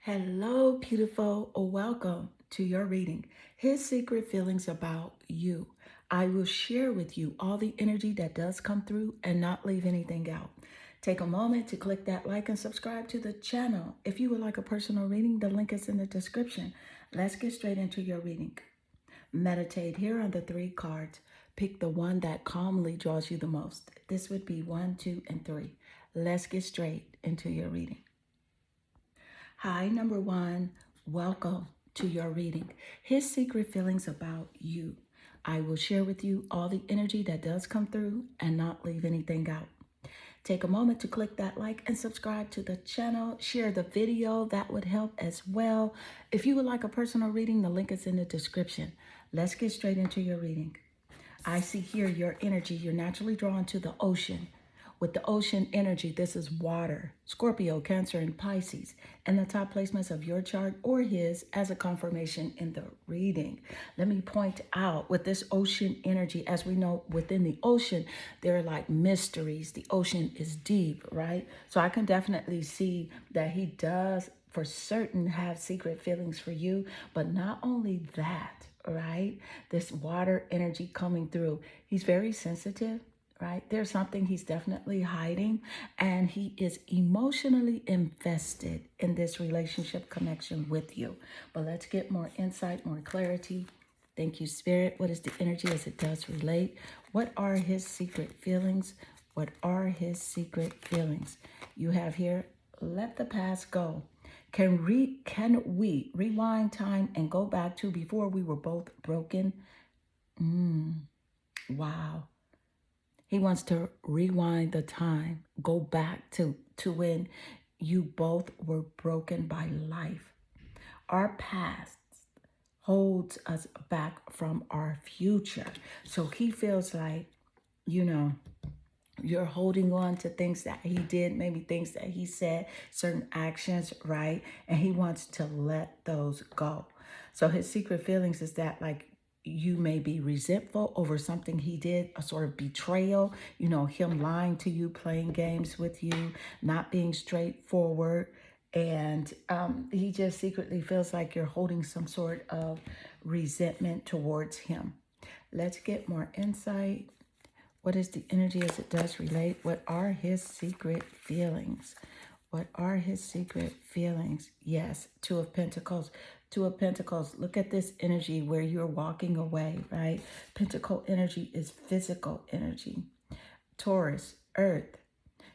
Hello, beautiful. Welcome to your reading. His secret feelings about you. I will share with you all the energy that does come through and not leave anything out. Take a moment to click that like and subscribe to the channel. If you would like a personal reading, the link is in the description. Let's get straight into your reading. Meditate here on the three cards. Pick the one that calmly draws you the most. This would be 1, 2, and 3. Let's get straight into your reading. Hi, number one. Welcome to your reading. His secret feelings about you. I will share with you all the energy that does come through and not leave anything out. Take a moment to click that like and subscribe to the channel. Share the video. That would help as well. If you would like a personal reading, the link is in the description. Let's get straight into your reading. I see here your energy. You're naturally drawn to the ocean. With the ocean energy, this is water, Scorpio, Cancer, and Pisces, and the top placements of your chart or his as a confirmation in the reading. Let me point out with this ocean energy, as we know within the ocean, there are like mysteries. The ocean is deep, right? So I can definitely see that he does for certain have secret feelings for you, but not only that, right? This water energy coming through. He's very sensitive, right? There's something he's definitely hiding, and he is emotionally invested in this relationship connection with you. But let's get more insight, more clarity. Thank you, Spirit. What is the energy as it does relate? What are his secret feelings? What are his secret feelings? You have here, let the past go. Can we rewind time and go back to before we were both broken? Wow. He wants to rewind the time, go back to when you both were broken by life. Our past holds us back from our future. So he feels like, you know, you're holding on to things that he did, maybe things that he said, certain actions, right? And he wants to let those go. So his secret feelings is that like you may be resentful over something he did, a sort of betrayal, him lying to you, playing games with you, not being straightforward. And he just secretly feels like you're holding some sort of resentment towards him. Let's get more insight. What is the energy as it does relate? What are his secret feelings? What are his secret feelings? Yes, Two of Pentacles. Two of Pentacles. Look at this energy where you're walking away, right? Pentacle energy is physical energy. Taurus, Earth.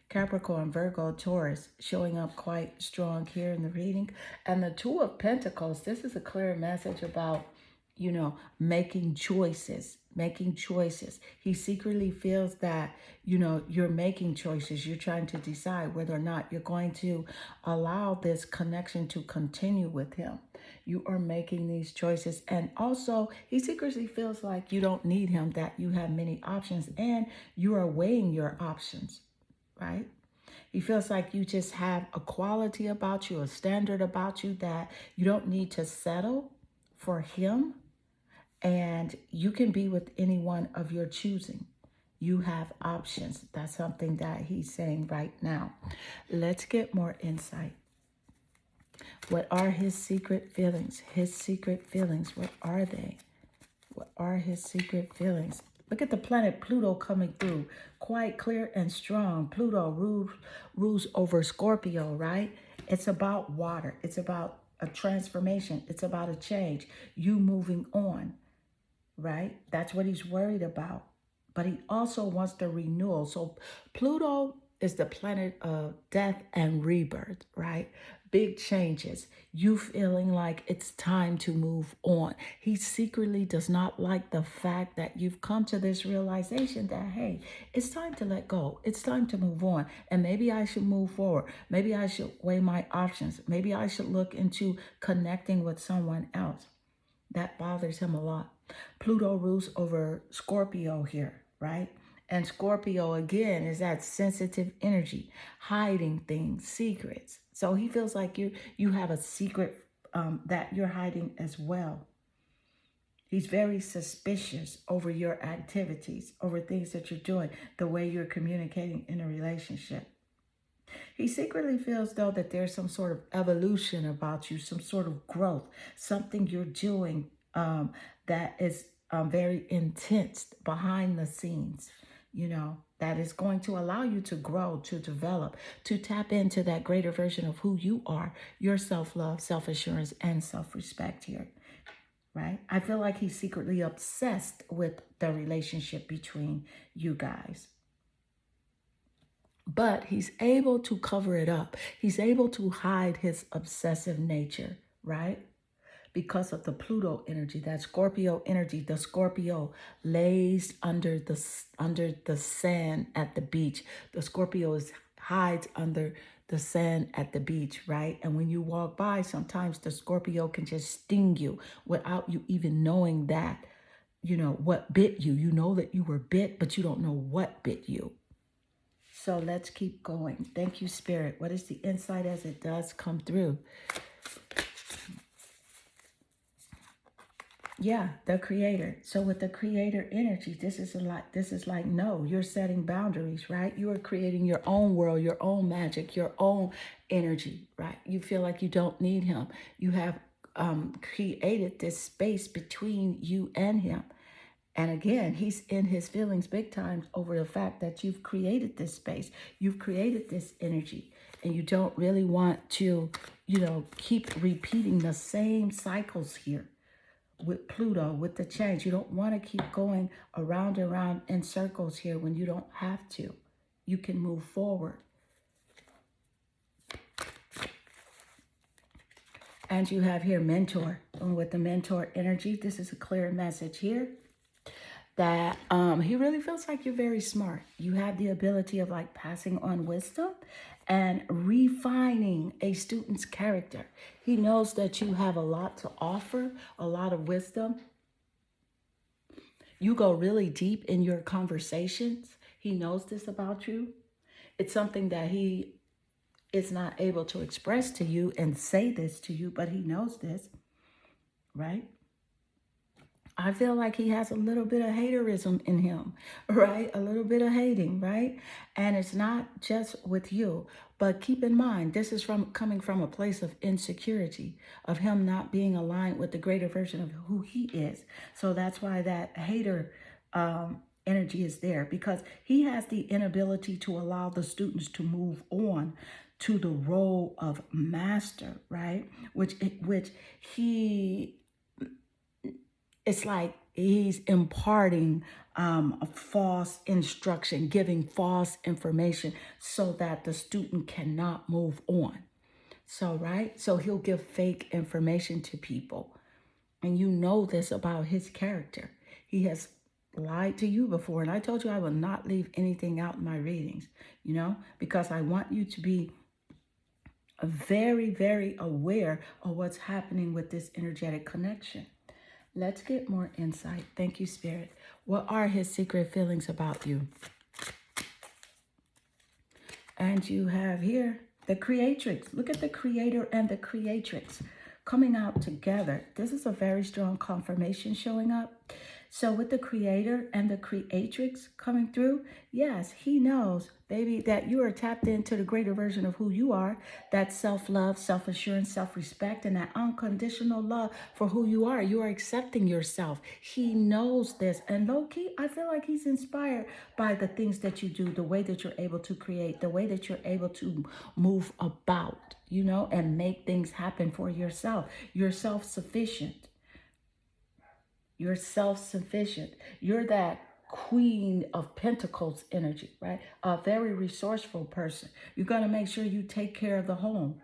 Capricorn, Virgo, Taurus, showing up quite strong here in the reading. And the Two of Pentacles, this is a clear message about making choices, making choices. He secretly feels that, you're making choices. You're trying to decide whether or not you're going to allow this connection to continue with him. You are making these choices. And also, he secretly feels like you don't need him, that you have many options and you are weighing your options, right? He feels like you just have a quality about you, a standard about you that you don't need to settle for him, and you can be with anyone of your choosing. You have options. That's something that he's saying right now. Let's get more insight. What are his secret feelings? His secret feelings, what are they? What are his secret feelings? Look at the planet Pluto coming through. Quite clear and strong. Pluto rules over Scorpio, right? It's about water. It's about a transformation. It's about a change. You moving on, right? That's what he's worried about. But he also wants the renewal. So Pluto is the planet of death and rebirth, right? Big changes. You feeling like it's time to move on. He secretly does not like the fact that you've come to this realization that, hey, it's time to let go. It's time to move on. And maybe I should move forward. Maybe I should weigh my options. Maybe I should look into connecting with someone else. That bothers him a lot. Pluto rules over Scorpio here, right? And Scorpio, again, is that sensitive energy, hiding things, secrets. So he feels like you have a secret that you're hiding as well. He's very suspicious over your activities, over things that you're doing, the way you're communicating in a relationship. He secretly feels, though, that there's some sort of evolution about you, some sort of growth, something you're doing that is very intense behind the scenes, that is going to allow you to grow, to develop, to tap into that greater version of who you are, your self-love, self-assurance, and self-respect here, right? I feel like he's secretly obsessed with the relationship between you guys. But he's able to cover it up. He's able to hide his obsessive nature, right? Because of the Pluto energy, that Scorpio energy. The Scorpio lays under the sand at the beach. The Scorpio hides under the sand at the beach, right? And when you walk by, sometimes the Scorpio can just sting you without you even knowing that, what bit you. You know that you were bit, but you don't know what bit you. So let's keep going. Thank you, Spirit. What is the insight as it does come through? Yeah, the Creator. So with the Creator energy, this is like no, you're setting boundaries, right? You are creating your own world, your own magic, your own energy, right? You feel like you don't need him. You have created this space between you and him. And again, he's in his feelings big time over the fact that you've created this space. You've created this energy. And you don't really want to, keep repeating the same cycles here with Pluto, with the change. You don't want to keep going around and around in circles here when you don't have to. You can move forward. And you have here mentor. And with the mentor energy, this is a clear message here that he really feels like you're very smart. You have the ability of like passing on wisdom and refining a student's character. He knows that you have a lot to offer, a lot of wisdom. You go really deep in your conversations. He knows this about you. It's something that he is not able to express to you and say this to you, but he knows this, right? I feel like he has a little bit of haterism in him, right? A little bit of hating, right? And it's not just with you, but keep in mind, this is coming from a place of insecurity, of him not being aligned with the greater version of who he is. So that's why that hater energy is there, because he has the inability to allow the students to move on to the role of master, right? Which he, it's like he's imparting a false instruction, giving false information so that the student cannot move on. So, right? So he'll give fake information to people. And you know this about his character. He has lied to you before. And I told you I will not leave anything out in my readings, because I want you to be very, very aware of what's happening with this energetic connection. Let's get more insight. Thank you, Spirit. What are his secret feelings about you? And you have here the Creatrix. Look at the Creator and the Creatrix coming out together. This is a very strong confirmation showing up. So with the Creator and the Creatrix coming through, yes, he knows, baby, that you are tapped into the greater version of who you are, that self-love, self-assurance, self-respect, and that unconditional love for who you are. You are accepting yourself. He knows this. And low-key, I feel like he's inspired by the things that you do, the way that you're able to create, the way that you're able to move about, and make things happen for yourself. You're self-sufficient. You're self-sufficient. You're that Queen of Pentacles energy, right? A very resourceful person. You're going to make sure you take care of the home,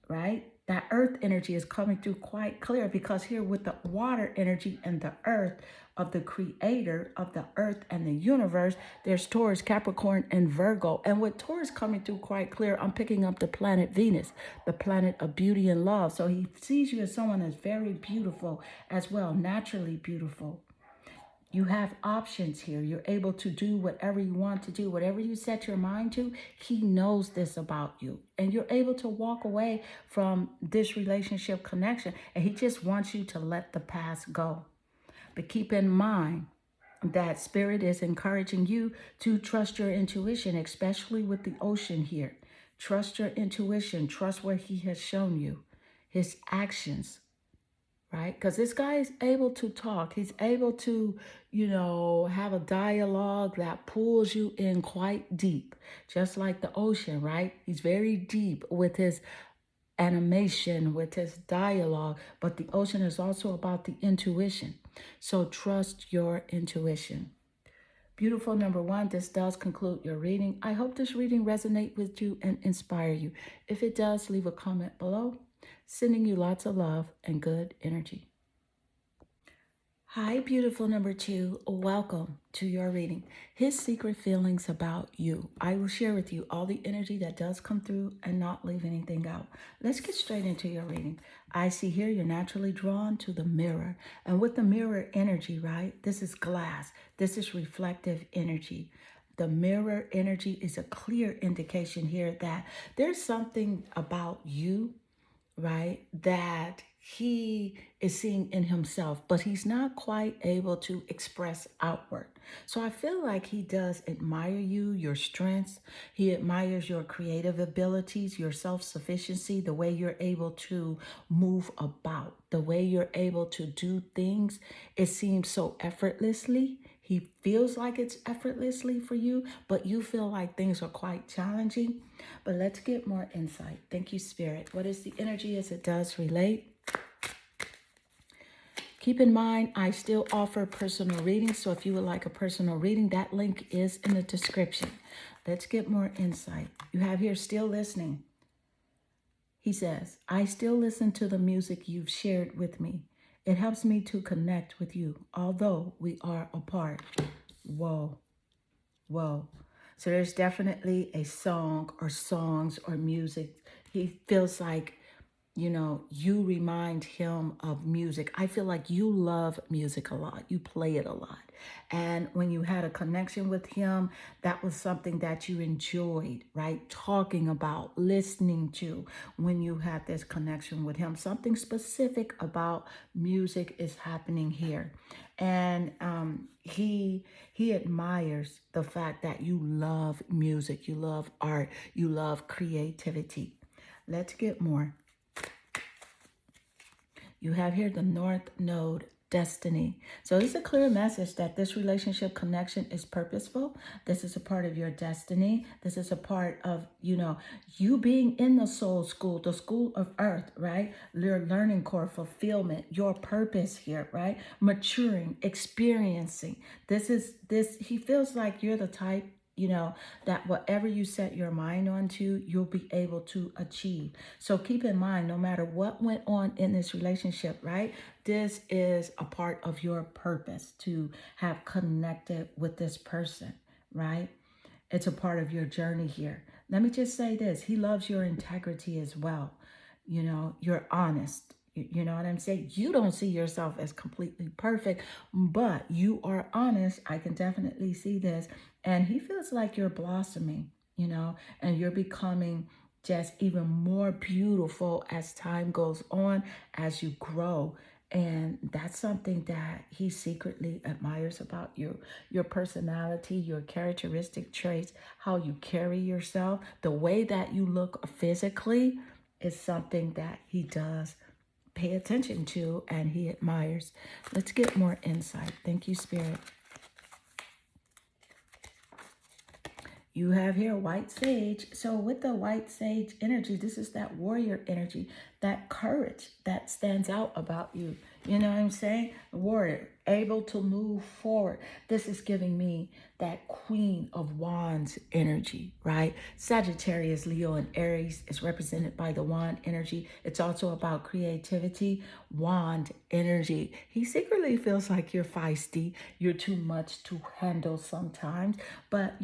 right? That earth energy is coming through quite clear, because here with the water energy and the earth of the creator of the earth and the universe, there's Taurus, Capricorn, and Virgo. And with Taurus coming through quite clear, I'm picking up the planet Venus, the planet of beauty and love. So he sees you as someone that's very beautiful as well, naturally beautiful. You have options here. You're able to do whatever you want to do, whatever you set your mind to. He knows this about you. And you're able to walk away from this relationship connection. And he just wants you to let the past go. But keep in mind that Spirit is encouraging you to trust your intuition, especially with the ocean here. Trust your intuition. Trust what he has shown you, his actions, right? Because this guy is able to talk. He's able to, have a dialogue that pulls you in quite deep, just like the ocean, right? He's very deep with his animation, with his dialogue, but the ocean is also about the intuition. So trust your intuition. Beautiful number one, this does conclude your reading. I hope this reading resonates with you and inspire you. If it does, leave a comment below. Sending you lots of love and good energy. Hi, beautiful number two. Welcome to your reading. His secret feelings about you. I will share with you all the energy that does come through and not leave anything out. Let's get straight into your reading. I see here you're naturally drawn to the mirror. And with the mirror energy, right? This is glass. This is reflective energy. The mirror energy is a clear indication here that there's something about you, right, that he is seeing in himself, but he's not quite able to express outward. So I feel like he does admire you, your strengths. He admires your creative abilities, your self-sufficiency, the way you're able to move about, the way you're able to do things. It seems so effortlessly. He feels like it's effortlessly for you, but you feel like things are quite challenging. But let's get more insight. Thank you, Spirit. What is the energy as it does relate? Keep in mind, I still offer personal readings. So if you would like a personal reading, that link is in the description. Let's get more insight. You have here still listening. He says, I still listen to the music you've shared with me. It helps me to connect with you, although we are apart. Whoa, whoa. So there's definitely a song or songs or music. He feels like, you remind him of music. I feel like you love music a lot. You play it a lot. And when you had a connection with him, that was something that you enjoyed, right? Talking about, listening to when you had this connection with him. Something specific about music is happening here. And he admires the fact that you love music, you love art, you love creativity. Let's get more. You have here the North Node, destiny. So it's a clear message that this relationship connection is purposeful. This is a part of your destiny. This is a part of, you being in the soul school, the school of earth, right? Your learning core, fulfillment, your purpose here, right? Maturing, experiencing. He feels like you're the type, that whatever you set your mind onto, you'll be able to achieve. So keep in mind, no matter what went on in this relationship, right? This is a part of your purpose to have connected with this person, right? It's a part of your journey here. Let me just say this. He loves your integrity as well. You're honest. You know what I'm saying? You don't see yourself as completely perfect, but you are honest. I can definitely see this. And he feels like you're blossoming, and you're becoming just even more beautiful as time goes on, as you grow. And that's something that he secretly admires about you. Your personality, your characteristic traits, how you carry yourself, the way that you look physically is something that he does pay attention to and he admires. Let's get more insight. Thank you, Spirit. You have here white sage. So with the white sage energy, this is that warrior energy, that courage that stands out about you. You know what I'm saying? Warrior, able to move forward. This is giving me that Queen of Wands energy, right? Sagittarius, Leo, and Aries is represented by the wand energy. It's also about creativity, wand energy. He secretly feels like you're feisty. You're too much to handle sometimes. But,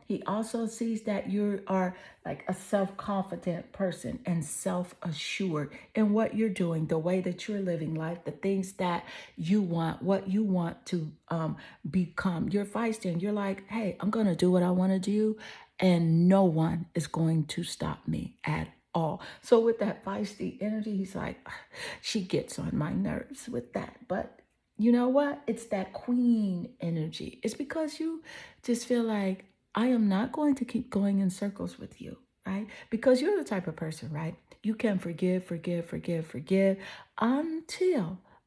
he also sees that you are like a self-confident person and self-assured in what you're doing, the way that you're living life, the things that you want, what you want to become. You're feisty and you're like, hey, I'm going to do what I want to do and no one is going to stop me at all. So with that feisty energy, he's like, she gets on my nerves with that. But you know what? It's that queen energy. It's because you just feel like, I am not going to keep going in circles with you, right? Because you're the type of person, right? You can forgive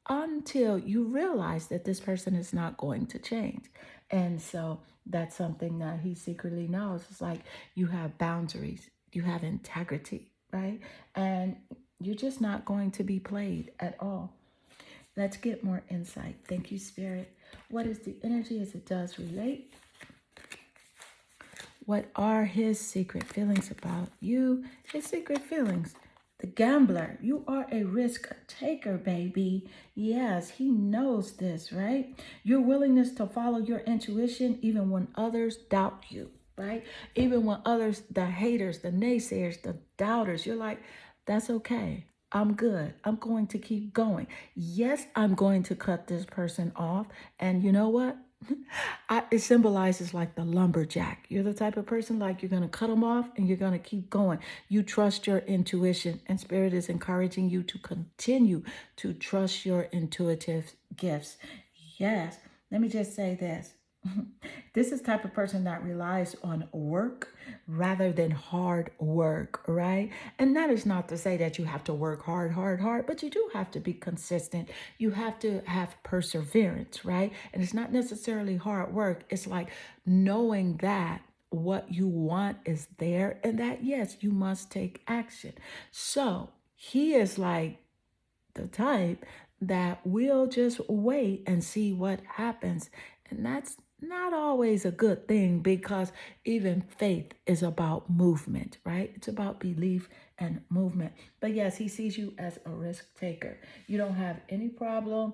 until you realize that this person is not going to change. And so that's something that he secretly knows. It's like you have boundaries, you have integrity, right? And you're just not going to be played at all. Let's get more insight. Thank you, Spirit. What is the energy as it does relate? What are his secret feelings about you? His secret feelings. The gambler, you are a risk taker, baby. Yes, he knows this, right? Your willingness to follow your intuition even when others doubt you, right? Even when others, the haters, the naysayers, the doubters, you're like, that's okay. I'm good. I'm going to keep going. Yes, I'm going to cut this person off. And you know what? It symbolizes like the lumberjack. You're the type of person like you're going to cut them off and you're going to keep going. You trust your intuition, and Spirit is encouraging you to continue to trust your intuitive gifts. Yes, let me just say this. This is the type of person that relies on work rather than hard work, right? And that is not to say that you have to work hard, but you do have to be consistent. You have to have perseverance, right? And it's not necessarily hard work. It's like knowing that what you want is there and that, yes, you must take action. So he is like the type that will just wait and see what happens. And that's not always a good thing, because even faith is about movement, right? It's about belief and movement. But yes, he sees you as a risk taker. You don't have any problem,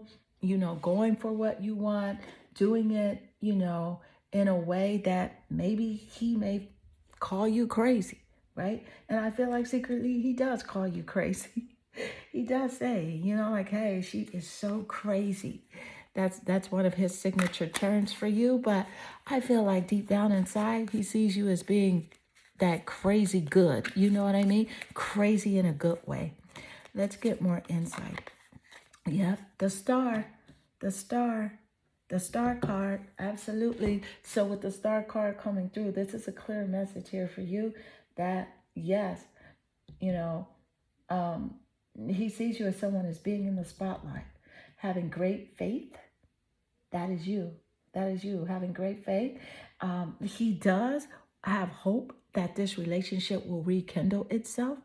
going for what you want, doing it, in a way that maybe he may call you crazy, right? And I feel like secretly he does call you crazy. He does say, like, hey, she is so crazy. That's one of his signature terms for you. But I feel like deep down inside, he sees you as being that crazy good. You know what I mean? Crazy in a good way. Let's get more insight. Yep, the star, the star card. Absolutely. So with the star card coming through, this is a clear message here for you that yes, you know, um, he sees you as someone as being in the spotlight, having great faith. That is you. That is you having great faith. He does have hope that this relationship will rekindle itself.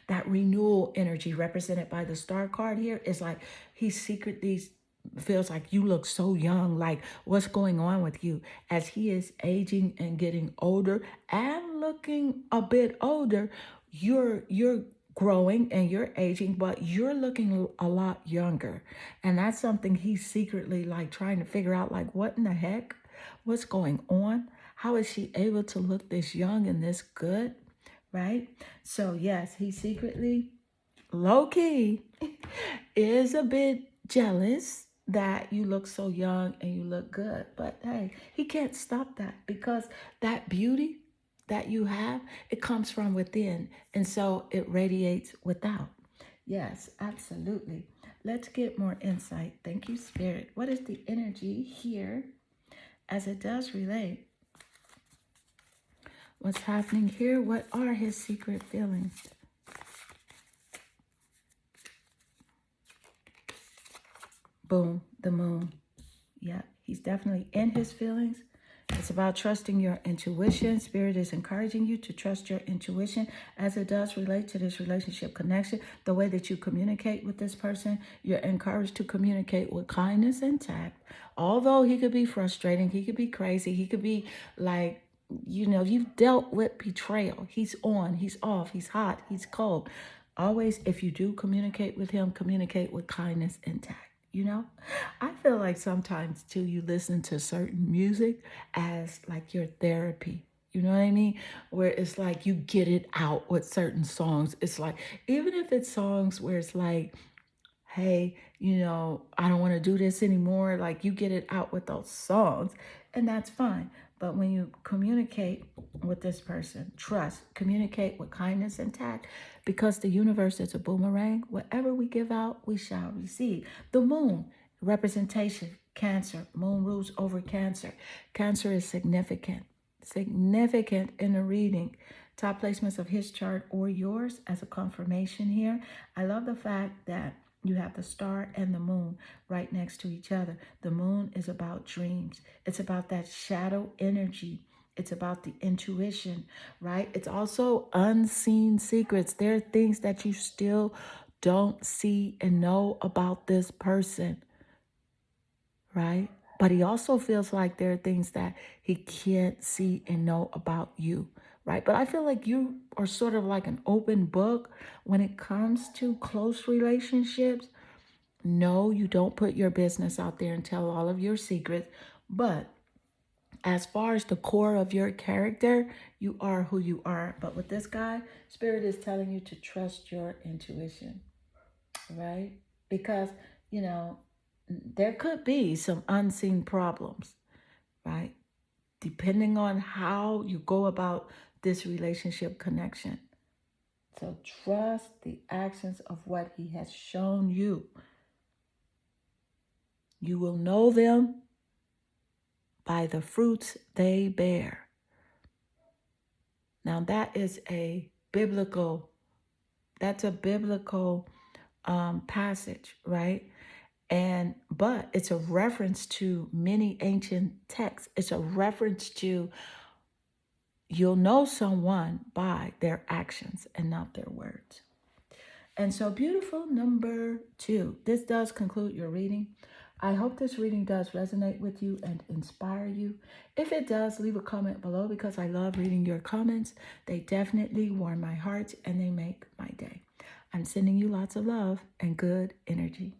That renewal energy represented by the star card here is like he secretly feels like you look so young. Like, what's going on with you? As he is aging and getting older and looking a bit older, you're growing and you're aging, but you're looking a lot younger. And that's something he's secretly like trying to figure out, like, what in the heck? What's going on? How is she able to look this young and this good? Right? So, yes, he secretly, low key, is a bit jealous that you look so young and you look good. But hey, he can't stop that, because that beauty that you have, it comes from within. And so it radiates without. Yes, absolutely. Let's get more insight. Thank you, Spirit. What is the energy here as it does relate? What's happening here? What are his secret feelings? Boom, the moon. Yeah, he's definitely in his feelings. It's about trusting your intuition. Spirit is encouraging you to trust your intuition as it does relate to this relationship connection. The way that you communicate with this person, you're encouraged to communicate with kindness and tact. Although he could be frustrating, he could be crazy, he could be like, you've dealt with betrayal. He's on, he's off, he's hot, he's cold. Always, if you do communicate with him, communicate with kindness and tact. I feel like sometimes too, you listen to certain music as like your therapy. You know what I mean? Where it's like you get it out with certain songs. It's like, even if it's songs where it's like, hey, I don't want to do this anymore. Like, you get it out with those songs, and that's fine. But when you communicate with this person, trust, communicate with kindness and tact, because the universe is a boomerang. Whatever we give out, we shall receive. The moon, representation, Cancer. Moon rules over Cancer. Cancer is significant. significant in the reading. Top placements of his chart or yours as a confirmation here. I love the fact that you have the star and the moon right next to each other. The moon is about dreams. It's about that shadow energy. It's about the intuition, right? It's also unseen secrets. There are things that you still don't see and know about this person, right? But he also feels like there are things that he can't see and know about you, right? But I feel like you are sort of like an open book when it comes to close relationships. No, you don't put your business out there and tell all of your secrets. But as far as the core of your character, you are who you are. But with this guy, Spirit is telling you to trust your intuition, right? Because, you know, there could be some unseen problems, right? Depending on how you go about this relationship connection. So trust the actions of what he has shown you. You will know them by the fruits they bear. Now that is a biblical, that's a biblical passage, right? But it's a reference to many ancient texts. It's a reference to you'll know someone by their actions and not their words. And so, beautiful number 2. This does conclude your reading. I hope this reading does resonate with you and inspire you. If it does, leave a comment below because I love reading your comments. They definitely warm my heart and they make my day. I'm sending you lots of love and good energy.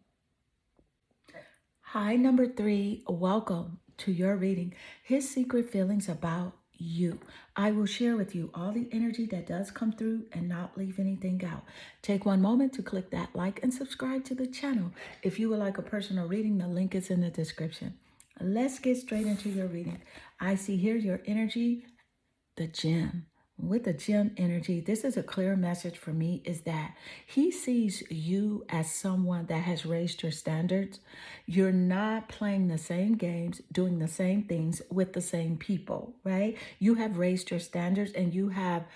Hi, number 3. Welcome to your reading. His secret feelings about you. I will share with you all the energy that does come through and not leave anything out. Take one moment to click that like and subscribe to the channel. If you would like a personal reading, the link is in the description. Let's get straight into your reading. I see here your energy, the gem. With the gem energy, this is a clear message for me is that he sees you as someone that has raised your standards. You're not playing the same games, doing the same things with the same people, right? You have raised your standards and you have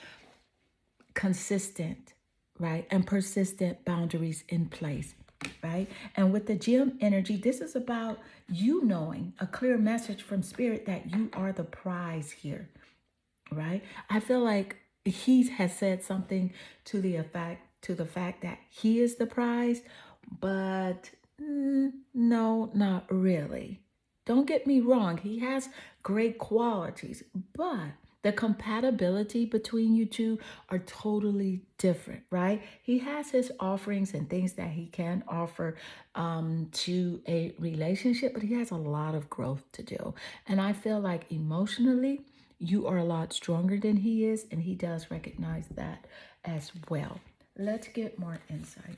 consistent, right, and persistent boundaries in place, right? And with the gem energy, this is about you knowing a clear message from spirit that you are the prize here, right? I feel like he has said something to the fact that he is the prize, but no, not really. Don't get me wrong, he has great qualities, but the compatibility between you two are totally different, right? He has his offerings and things that he can offer to a relationship, but he has a lot of growth to do. And I feel like emotionally, you are a lot stronger than he is, and he does recognize that as well. Let's get more insight.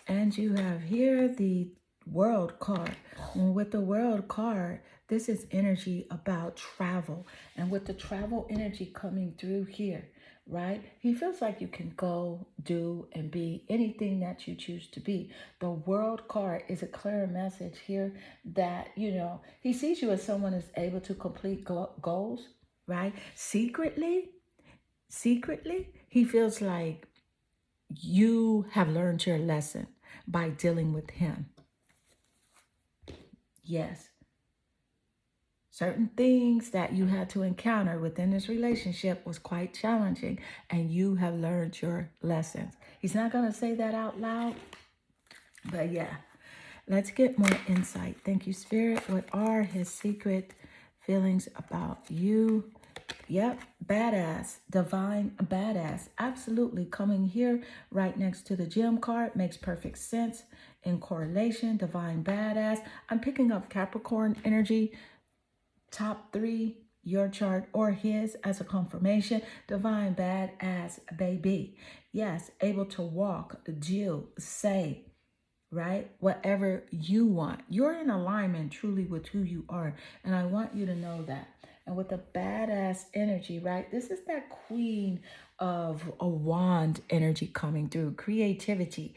And you have here the World card. With the World card, this is energy about travel. And with the travel energy coming through here, right? He feels like you can go, do, and be anything that you choose to be. The World card is a clear message here that, he sees you as someone that's able to complete goals, right? Secretly, he feels like you have learned your lesson by dealing with him. Yes. Certain things that you had to encounter within this relationship was quite challenging, and you have learned your lessons. He's not going to say that out loud, but yeah. Let's get more insight. Thank you, Spirit. What are his secret feelings about you? Yep, badass, divine badass. Absolutely. Coming here right next to the gem card makes perfect sense. In correlation, divine badass. I'm picking up Capricorn energy. Top 3, your chart or his as a confirmation. Divine badass baby. Yes, able to walk, do, say, right? Whatever you want. You're in alignment truly with who you are. And I want you to know that. And with the badass energy, right? This is that queen of a wand energy coming through. Creativity,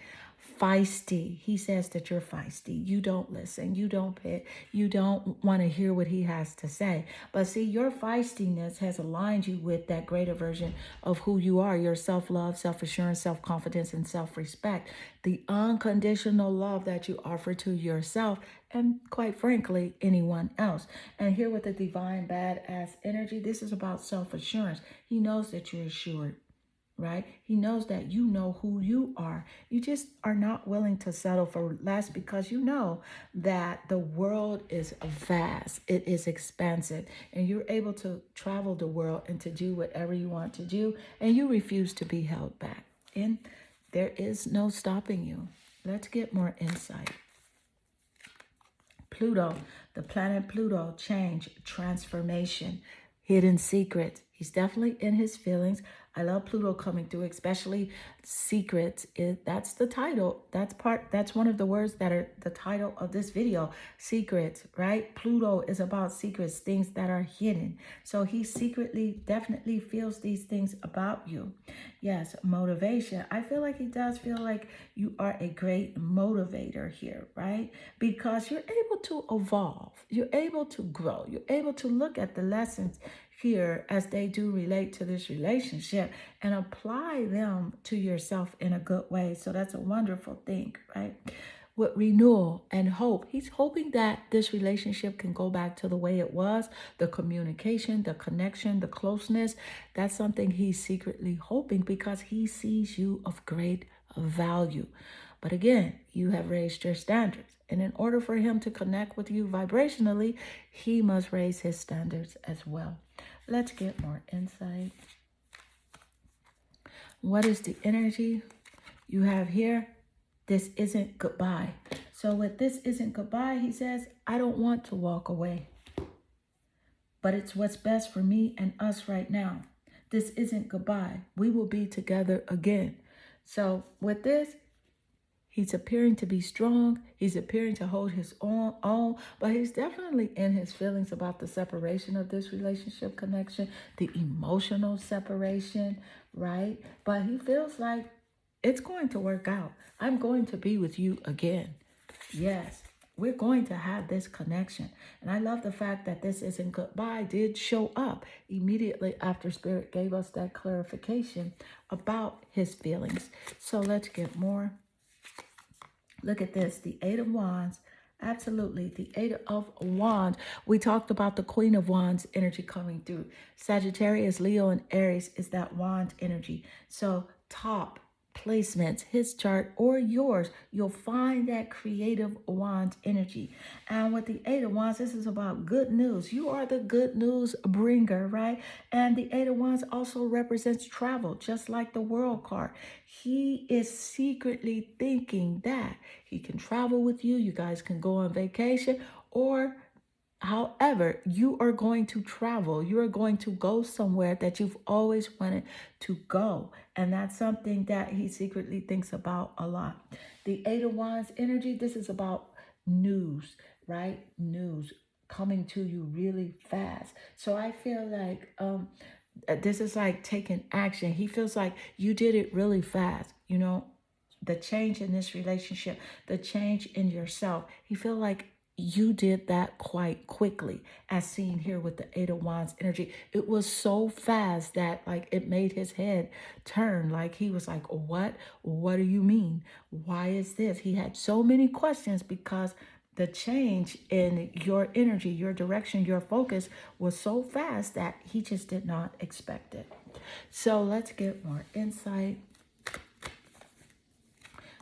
feisty. He says that you're feisty. You don't listen. You don't pay. You don't want to hear what he has to say. But see, your feistiness has aligned you with that greater version of who you are, your self-love, self-assurance, self-confidence, and self-respect. The unconditional love that you offer to yourself and, quite frankly, anyone else. And here with the divine badass energy, this is about self-assurance. He knows that you're assured, right? He knows that you know who you are. You just are not willing to settle for less because you know that the world is vast, it is expansive, and you're able to travel the world and to do whatever you want to do, and you refuse to be held back. And there is no stopping you. Let's get more insight. Pluto, the planet Pluto, change, transformation, hidden secrets. He's definitely in his feelings. I love Pluto coming through, especially secrets. That's the title. That's one of the words that are the title of this video. Secrets, right? Pluto is about secrets, things that are hidden. So he secretly definitely feels these things about you. Yes, motivation. I feel like he does feel like you are a great motivator here, right? Because you're able to evolve. You're able to grow. You're able to look at the lessons here as they do relate to this relationship and apply them to yourself in a good way. So that's a wonderful thing, right? With renewal and hope, he's hoping that this relationship can go back to the way it was, the communication, the connection, the closeness. That's something he's secretly hoping because he sees you of great value. But again, you have raised your standards. And in order for him to connect with you vibrationally, he must raise his standards as well. Let's get more insight. What is the energy you have here? This isn't goodbye. So with this isn't goodbye, he says, I don't want to walk away, but it's what's best for me and us right now. This isn't goodbye. We will be together again. So with this, he's appearing to be strong. He's appearing to hold his own, but he's definitely in his feelings about the separation of this relationship connection, the emotional separation, right? But he feels like it's going to work out. I'm going to be with you again. Yes, we're going to have this connection. And I love the fact that this isn't goodbye did show up immediately after Spirit gave us that clarification about his feelings. So let's get more. Look at this, the Eight of Wands. Absolutely, the Eight of Wands. We talked about the Queen of Wands energy coming through. Sagittarius, Leo, and Aries is that wand energy. So top placements, his chart or yours, you'll find that creative wand energy. And with the Eight of Wands, this is about good news. You are the good news bringer, right? And the Eight of Wands also represents travel, just like the World card. He is secretly thinking that he can travel with you. You guys can go on vacation, or however, you are going to travel. You are going to go somewhere that you've always wanted to go. And that's something that he secretly thinks about a lot. The Eight of Wands energy, this is about news, right? News coming to you really fast. So I feel like this is like taking action. He feels like you did it really fast, you know, the change in this relationship, the change in yourself. He feel like you did that quite quickly, as seen here with the Eight of Wands energy. It was so fast that like it made his head turn. Like he was like, what do you mean? Why is this? He had so many questions because the change in your energy, your direction, your focus was so fast that he just did not expect it. So let's get more insight.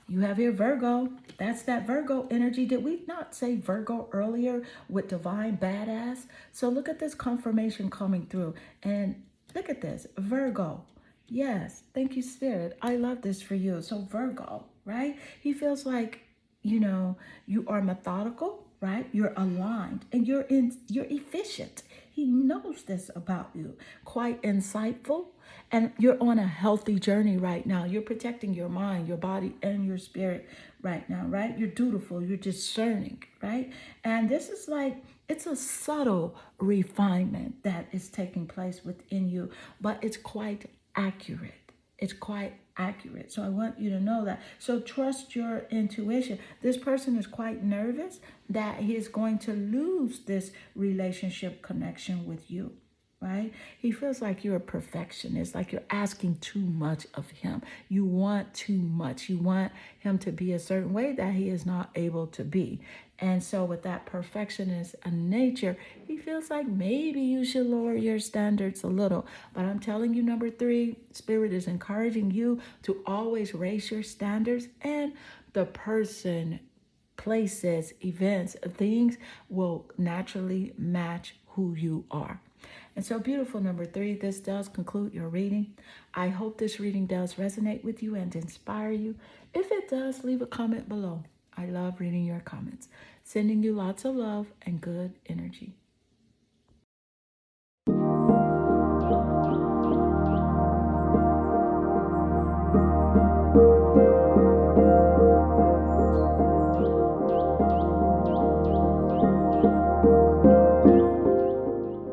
You have here Virgo. That's that Virgo energy. Did we not say Virgo earlier with divine badass? So look at this confirmation coming through. And look at this, Virgo. Yes, thank you, Spirit. I love this for you. So Virgo, right? He feels like, you know, you are methodical, right? You're aligned and you're efficient. He knows this about you. Quite insightful. And you're on a healthy journey right now. You're protecting your mind, your body, and your spirit right now, right? You're dutiful. You're discerning, right? And this is like, it's a subtle refinement that is taking place within you, but it's quite accurate. It's quite accurate. So I want you to know that. So trust your intuition. This person is quite nervous that he is going to lose this relationship connection with you, right? He feels like you're a perfectionist, like you're asking too much of him. You want too much. You want him to be a certain way that he is not able to be. And so, with that perfectionist nature, he feels like maybe you should lower your standards a little. But I'm telling you, number three, Spirit is encouraging you to always raise your standards, and the person, places, events, things will naturally match who you are. And so, beautiful number three, this does conclude your reading. I hope this reading does resonate with you and inspire you. If it does, leave a comment below. I love reading your comments. Sending you lots of love and good energy.